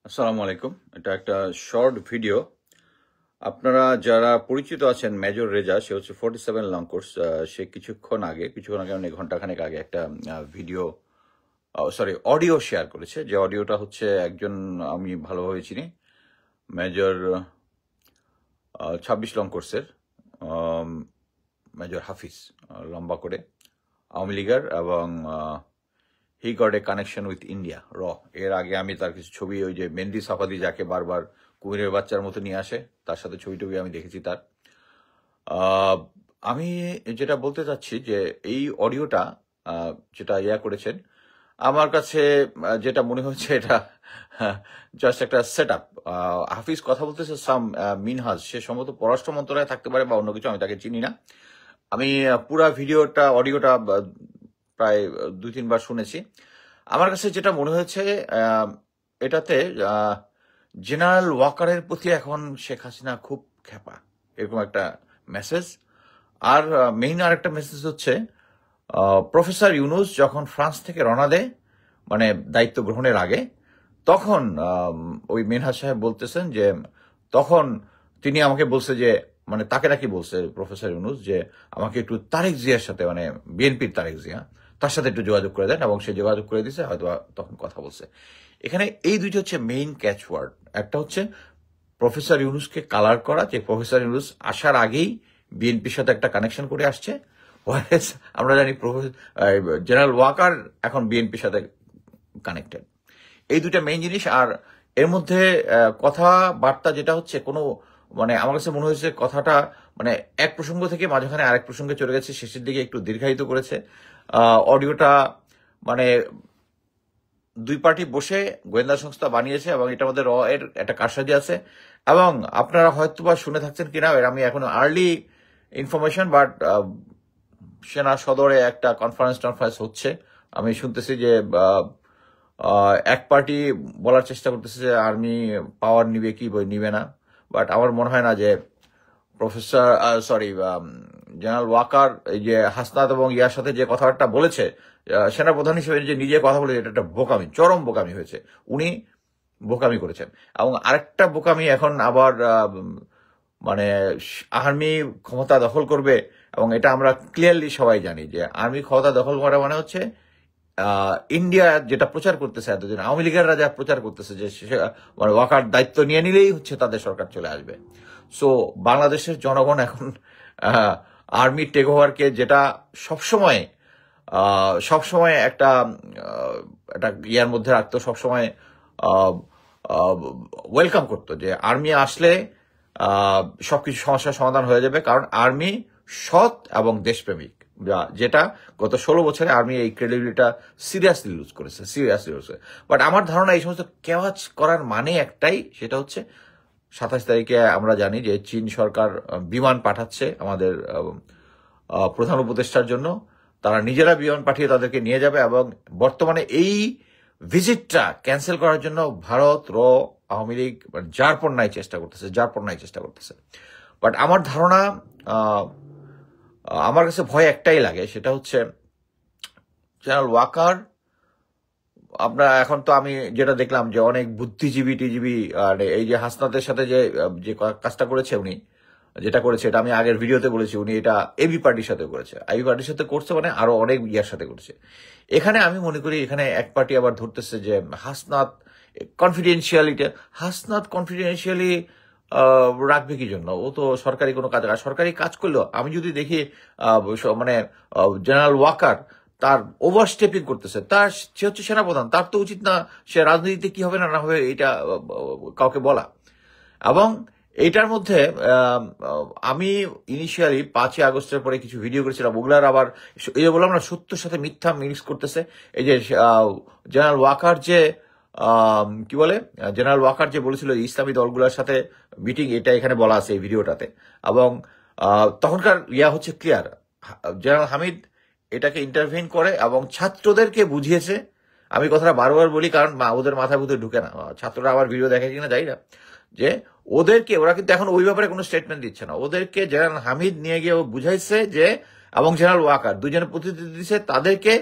আসসালামু আলাইকুম। এটা একটা শর্ট ভিডিও। আপনারা যারা পরিচিত আছেন মেজর রেজা, সে হচ্ছে 47 লং কোর্স। সে কিছুক্ষণ আগে মানে ঘন্টাখানেক আগে একটা ভিডিও, সরি অডিও শেয়ার করেছে। যে অডিওটা হচ্ছে একজন আমি ভালোভাবে চিনি, মেজর 26 লং কোর্সের মেজর হাফিজ, লম্বা করে আওয়ামী লীগের, এবং he got a connection with India র। এর আগে আমি তার কিছু ছবি, ওই যে মেহেন্দি সাফাদি যাকে বারবার কুমিরের বাচ্চার মতো নিয়ে আসে, তার সাথে ছবি টবি আমি দেখেছি তার। আহ, আমি যেটা বলতে চাচ্ছি যে এই অডিওটা যেটা করেছেন, আমার কাছে যেটা মনে হচ্ছে এটা জাস্ট একটা সেট আপ। হাফিজ কথা বলতেছে সাম মিনহাজ, সে সম্ভবত পররাষ্ট্র মন্ত্রণালয়ে থাকতে পারে বা অন্য কিছু, আমি তাকে চিনি না। আমি পুরা অডিওটা প্রায় 2-3 বার শুনেছি। আমার কাছে যেটা মনে হয়েছে, এটাতে জেনারেল ওয়াকারের প্রতি এখন শেখ হাসিনা খুব ক্ষেপা, এরকম একটা মেসেজ। আর মেইন আরেকটা মেসেজ হচ্ছে, প্রফেসর ইউনুস যখন ফ্রান্স থেকে রওনা দেয়, মানে দায়িত্ব গ্রহণের আগে, তখন ওই মিনহাজ সাহেব বলতেছেন যে তখন তিনি আমাকে বলছে যে, মানে তাকে নাকি বলছে প্রফেসর ইউনুস যে আমাকে একটু তারেক জিয়ার সাথে, মানে বিএনপির তারেক জিয়া, তার সাথে একটু যোগাযোগ করে দেন, এবং সে যোগাযোগ করে দিয়েছে, হয়তো তখন কথা বলছে। এখানে এই দুইটা হচ্ছে মেইন ক্যাচওয়ার্ড। একটা হচ্ছে প্রফেসর ইউনুসকে কালার করা, যে প্রফেসর ইউনুস আসার আগেই বিএনপির সাথে একটা কানেকশন করে আসছে, আমরা জানি জেনারেল ওয়াকার এখন বিএনপির সাথে কানেক্টেড। এই দুইটা মেইন জিনিস। আর এর মধ্যে কথাবার্তা যেটা হচ্ছে, কোনো মানে আমার কাছে মনে হয়েছে কথাটা মানে এক প্রসঙ্গ থেকে মাঝখানে আরেক প্রসঙ্গে চলে গেছে, শেষের দিকে একটু দীর্ঘায়িত করেছে অডিওটা। মানে দুই পার্টি বসে গোয়েন্দা সংস্থা বানিয়েছে, এবং এটার মধ্যে র এর একটা কারসাজি আছে। এবং আপনারা হয়তো বা শুনে থাকছেন কিনা, আমি এখন আর্লি ইনফরমেশন, বাট সেনা সদরে একটা কনফারেন্স হচ্ছে। আমি শুনতেছি যে এক পার্টি বলার চেষ্টা করতেছে যে আর্মি পাওয়ার নিবে কি নিবে না, বাট আমার মনে হয় না যে প্রফেসর জেনারেল ওয়াকার এই যে হাসনাত এবং ইয়ার সাথে যে কথাবার্তা বলেছে, সেনাপ্রধান হিসেবে যে নিজে কথা বলে, এটা একটা বোকামি, চরম বোকামি হয়েছে। উনি বোকামি করেছেন। এবং আরেকটা বোকামি এখন আবার মানে আর্মি ক্ষমতা দখল করবে, এবং এটা আমরা ক্লিয়ারলি সবাই জানি যে আর্মি ক্ষমতা দখল করা মানে হচ্ছে ইন্ডিয়া যেটা প্রচার করতেছে এতদিন, আওয়ামী লীগেররা যা প্রচার করতেছে যে মানে ওয়াকার দায়িত্ব নিয়ে নিলেই হচ্ছে তাদের সরকার চলে আসবে। সো বাংলাদেশের জনগণ এখন আর্মি টেক ওভারকে, যেটা সবসময় সবসময় একটা একটা ইয়ার মধ্যে রাখতো, সবসময় ওয়েলকাম করতো যে আর্মি আসলে সবকিছু সমস্যার সমাধান হয়ে যাবে, কারণ আর্মি সৎ এবং দেশপ্রেমিক, যেটা গত 16 বছরে আর্মি এই ক্রেডিবিলিটিটা সিরিয়াসলি লুজ করেছে। বাট আমার ধারণা এই সমস্ত কেওয়াজ করার মানে একটাই, সেটা হচ্ছে 27 তারিখে আমরা জানি যে চীন সরকার বিমান পাঠাচ্ছে আমাদের প্রধান উপদেষ্টার জন্য। তারা নিজেরা বিমান পাঠিয়ে তাদেরকে নিয়ে যাবে, এবং বর্তমানে এই ভিজিটটা ক্যান্সেল করার জন্য ভারত, আওয়ামী লীগ যারপরনাই চেষ্টা করতেছে। বাট আমার ধারণা, আমার কাছে ভয় একটাই লাগে, সেটা হচ্ছে জেনারেল ওয়াকার, আমরা এখন তো আমি যেটা দেখলাম যে অনেক বুদ্ধিজীবী টিজীবী, আর এই যে হাসনাতের সাথে যে যে কাজটা করেছে উনি, যেটা করেছে, এটা আমি আগের ভিডিওতে বলেছি, উনি এটা এবি পার্টির সাথে করেছে, আইবি পার্টির সাথে করছে, মানে আরো অনেক ইয়ার সাথে করছে। এখানে আমি মনে করি এখানে এক পার্টি আবার ধরতেছে যে হাসনাত কনফিডেন্সিয়ালি রাখবে কি জন্য, ও তো সরকারি কোনো কাজ, সরকারি কাজ করলো আমি যদি দেখি মানে জেনারেল ওয়াকার তার ওভারস্টেপিং করতেছে, সে হচ্ছে সেনাপ্রধান, তার তো উচিত না সে রাজনীতিতে কি হবে না না হবে এটা কাউকে বলা। এবং এইটার মধ্যে আমি ইনিশিয়ালি 5ই আগস্টের পরে কিছু ভিডিও করেছিলাম, ওগুলার আবার এই যে বললাম না, সত্যর সাথে মিথ্যা মিক্স করতেছে। এই যে জেনারেল ওয়াকার যে কি বলে, জেনারেল ওয়াকার যে বলেছিল ইসলামী দলগুলোর সাথে মিটিং, এটা এখানে বলা আছে এই ভিডিওটাতে। এবং তখনকার হচ্ছে ক্লিয়ার, জেনারেল হামিদ এটাকে ইন্টারভিন করে এবং ছাত্রদেরকে বুঝিয়েছে। আমি কথাটা বারবার বলি, কারণ ওদের মাথায় বুঝে ঢুকে না, ছাত্ররা আবার ভিডিও দেখে কিনা যাই না, যে ওরা কিন্তু এখন ওই ব্যাপারে কোনো স্টেটমেন্ট দিচ্ছে না। ওদেরকে জেনারেল হামিদ নিয়ে গিয়ে বুঝাইছে যে, এবং জেনারেল ওয়াকার দুজনে প্রতিনিধি দিচ্ছে, তাদেরকে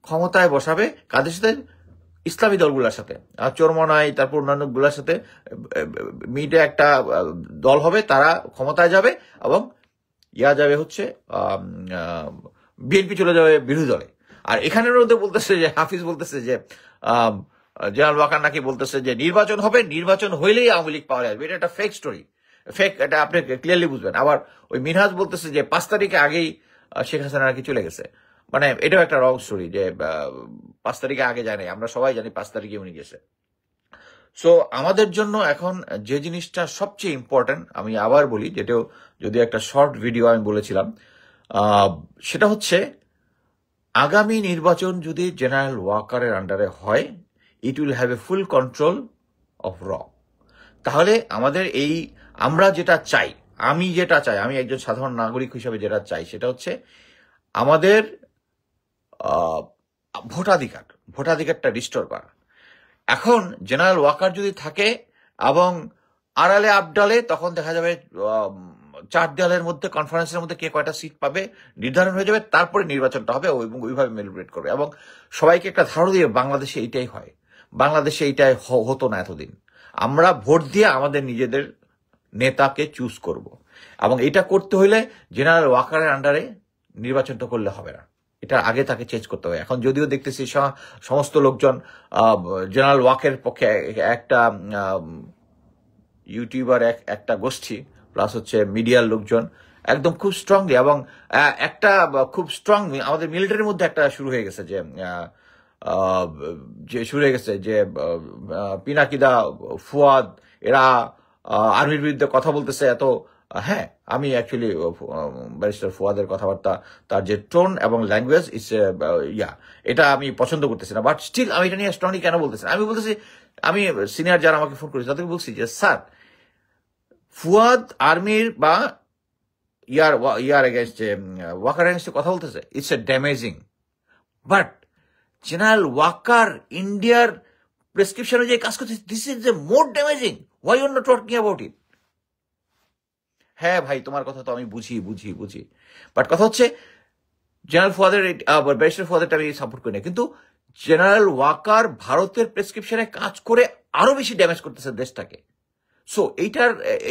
ক্ষমতায় বসাবে কাদের সাথে, ইসলামী দলগুলোর সাথে, চরমনাই, তারপর অন্যান্য গুলোর সাথে মিটে একটা দল হবে, তারা ক্ষমতায় যাবে এবং ইয়া যাবে হচ্ছে বিএনপি চলে যাবে বিরোধী দলে। আর এখানের মধ্যে বলতেছে যে হাফিজ বলতেছে যে জেনারেল ওয়াকার নাকি বলতেছে যে নির্বাচন হবে, নির্বাচন হইলেই আওয়ামী লীগ পাওয়া যাবে। এটা একটা ফেক স্টোরি, ফেক, এটা আপনি ক্লিয়ারলি বুঝবেন। আবার ওই মিনহাজ বলতেছে যে 5 তারিখে আগেই শেখ হাসিনা নাকি চলে গেছে। মানে এটাও একটা রং স্টোরি যে 5 তারিখে আগে যায় নাই, আমরা সবাই জানি 5 তারিখে উনি গেছে। সো আমাদের জন্য এখন যে জিনিসটা সবচেয়ে ইম্পর্টেন্ট, আমি আবার বলি, যেটাও যদি একটা শর্ট ভিডিও আমি বলেছিলাম, সেটা হচ্ছে আগামী নির্বাচন যদি জেনারেল ওয়াকারের আন্ডারে হয়, it will have a full control of র। তাহলে আমাদের এই, আমরা যেটা চাই, আমি যেটা চাই, আমি একজন সাধারণ নাগরিক হিসেবে যেটা চাই, সেটা হচ্ছে আমাদের ভোটাধিকারটা রিস্টোর করা। এখন জেনারেল ওয়াকার যদি থাকে এবং আড়ালে আবডালে, তখন দেখা যাবে 4 দেয়ালের মধ্যে, কনফারেন্সের মধ্যে কে কয়টা সিট পাবে নির্ধারণ হয়ে যাবে, তারপরে নির্বাচনটা হবে এবং ওইভাবে মেলিব্রেট করবে। এবং সবাইকে একটা ধারণা দিয়ে, বাংলাদেশে এইটাই হয়, বাংলাদেশে এইটাই হতো না এতদিন। আমরা ভোট দিয়ে আমাদের নিজেদের নেতাকে চুজ করব, এবং এটা করতে হইলে জেনারেল ওয়াকারের আন্ডারে নির্বাচনটা করলে হবে না, এটা আগে তাকে চেঞ্জ করতে হবে। এখন যদিও দেখতেছি সমস্ত লোকজন জেনারেল ওয়াকের পক্ষে, একটা ইউটিউবার, একটা গোষ্ঠী, প্লাস হচ্ছে মিডিয়ার লোকজন একদম খুব স্ট্রংলি, এবং একটা খুব স্ট্রং আমাদের মিলিটারির মধ্যে একটা শুরু হয়ে গেছে যে পিনাকিদা, ফুয়াদ, এরা আর্মির বিরুদ্ধে কথা বলতেছে এত। হ্যাঁ, আমি অ্যাকচুয়ালি ব্যারিস্টার ফুয়াদের কথাবার্তা, তার যে টোন এবং ল্যাঙ্গুয়েজ এটা আমি পছন্দ করতেছি না, বাট স্টিল আমি এটা নিয়ে স্ট্রংলি কেন বলতেছি, আমি বলতেছি, আমি সিনিয়র যারা আমাকে ফোন করেছে তাদেরকে বলছি যে স্যার, ফুয়াদ আর্মির বা ইয়ার এগেনস্ট, ওয়াকার এগেনস্টে কথা বলতেছে, it's a damaging, but general Waker ইন্ডিয়ার প্রেসক্রিপশন অনুযায়ী কাজ করছে, this is a more damaging, why you are not talking about it. হ্যাঁ ভাই, তোমার কথা তো আমি বুঝি, বাট কথা হচ্ছে জেনারেল ফুয়াদের, ব্যারিস্টার ফুয়াদেরটা আমি সাপোর্ট করি না, কিন্তু জেনারেল ওয়াকার ভারতের প্রেসক্রিপশনে কাজ করে আরো বেশি ড্যামেজ করতেছে দেশটাকে। সো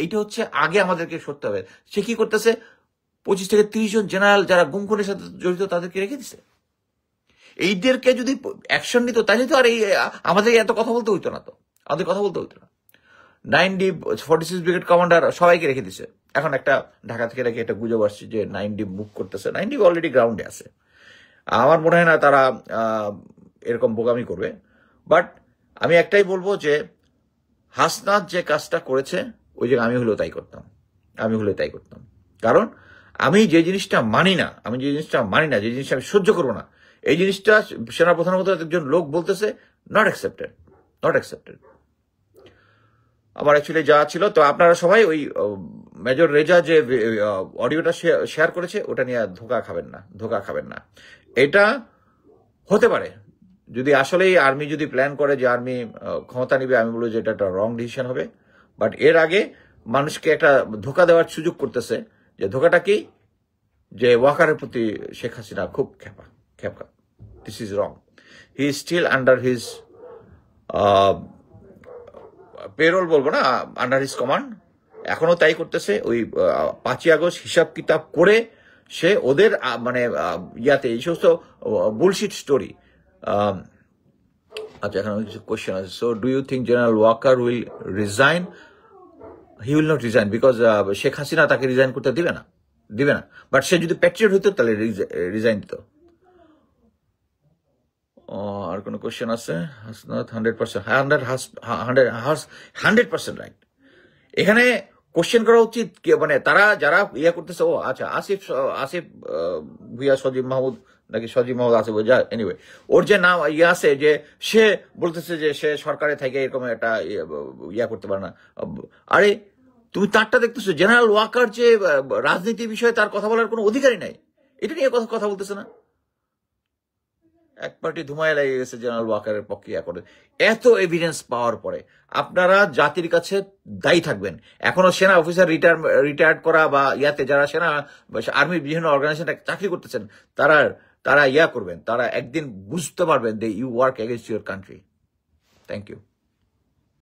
এইটা হচ্ছে আগে আমাদেরকে সরতে হবে। সে কি করতেছে, 25 থেকে 30 জন জেনারেল যারা গুম খুনের সাথে জড়িত তাদেরকে রেখে দিছে। এইদেরকে যদি অ্যাকশন নিত, তাহলে তো আর আমাদের এত কথা বলতে হইতো না, 9D 46 ব্রিগেড কমান্ডার সবাইকে রেখে দিছে। এখন একটা ঢাকা থেকে রেখে একটা গুজব আসছে যে 9D মুভ করতেছে, 9D অলরেডি গ্রাউন্ডে আছে। আমার মনে হয় না তারা এরকম বোকামি করবে। বাট আমি একটাই বলবো যে হাসনাত যে কাজটা করেছে, ওই জায়গায় আমি হলেও তাই করতাম। কারণ আমি যে জিনিসটা মানি না, যে জিনিসটা আমি সহ্য করবো না, এই জিনিসটা সেনাপ্রধানের মতো একজন লোক বলতেছে, নট অ্যাকসেপ্টেড। আমার অ্যাকচুয়ালি যা ছিল, তো আপনারা সবাই ওই মেজর রেজা যে অডিওটা শেয়ার করেছে, ওটা নিয়ে ধোকা খাবেন না। এটা হতে পারে যদি আসলেই আর্মি যদি প্ল্যান করে যে আর্মি ক্ষমতা নিবে, আমি বলবো যে এটা একটা রং ডিসিশন হবে। বাট এর আগে মানুষকে একটা ধোকা দেওয়ার সুযোগ করতেছে, যে ধোকাটা কি, যে ওয়াকারের প্রতি শেখ হাসিনা খুব খেপা। This is wrong. He is still under his payroll, বলবো না, আন্ডার হিজ কমান্ড। এখনো তাই করতেছে। ওই 5ই আগস্ট হিসাব কিতাব করে সে ওদের মানে ইয়াতে এই সমস্ত বুলশিট স্টোরি। আচ্ছা, এখানে কিছু কোয়েশ্চেন আছে। So do you think general Waker will resign? He will not resign, because Sheikh Hasina তাকে রিজাইন করতে দিবে না। বাট সে যদি প্যাট্রিয়ট হইতো তাহলে রিজাইন দিত। আর কোন কোয়েশ্চেন আছে? হাসনাত 100% রাইট। এখানে কোশ্চেন করা উচিত, মানে তারা যারা ইয়া করতেছে, ও আচ্ছা, আসিফ ভুইয়া, সজীব মাহমুদ আসিফ, এনিওয়ে, ওর যে নাম ইয়ে আছে, যে সে বলতেছে যে সে সরকারে থেকে এরকম একটা ইয়া করতে পারে না। আরে তুমি তারটা দেখতেছো, জেনারেল ওয়াকার যে রাজনীতি বিষয়ে তার কথা বলার কোনো অধিকারই নাই, এটা নিয়ে কথা বলতেছে না। এক পার্টি ধুমায় লেগে গেছে জেনারেল ওয়াকারের পক্ষে ইয়া করে। এত এভিডেন্স পাওয়ার পরে আপনারা জাতির কাছে দায়ী থাকবেন। এখনো সেনা অফিসার রিটায়ার্ড করা বা ইয়াতে যারা সেনা আর্মির বিভিন্ন অর্গানাইজেশনে চাকরি করতেছেন, তারা ইয়া করবেন, তারা একদিন বুঝতে পারবেন যে you work against your country. Thank you.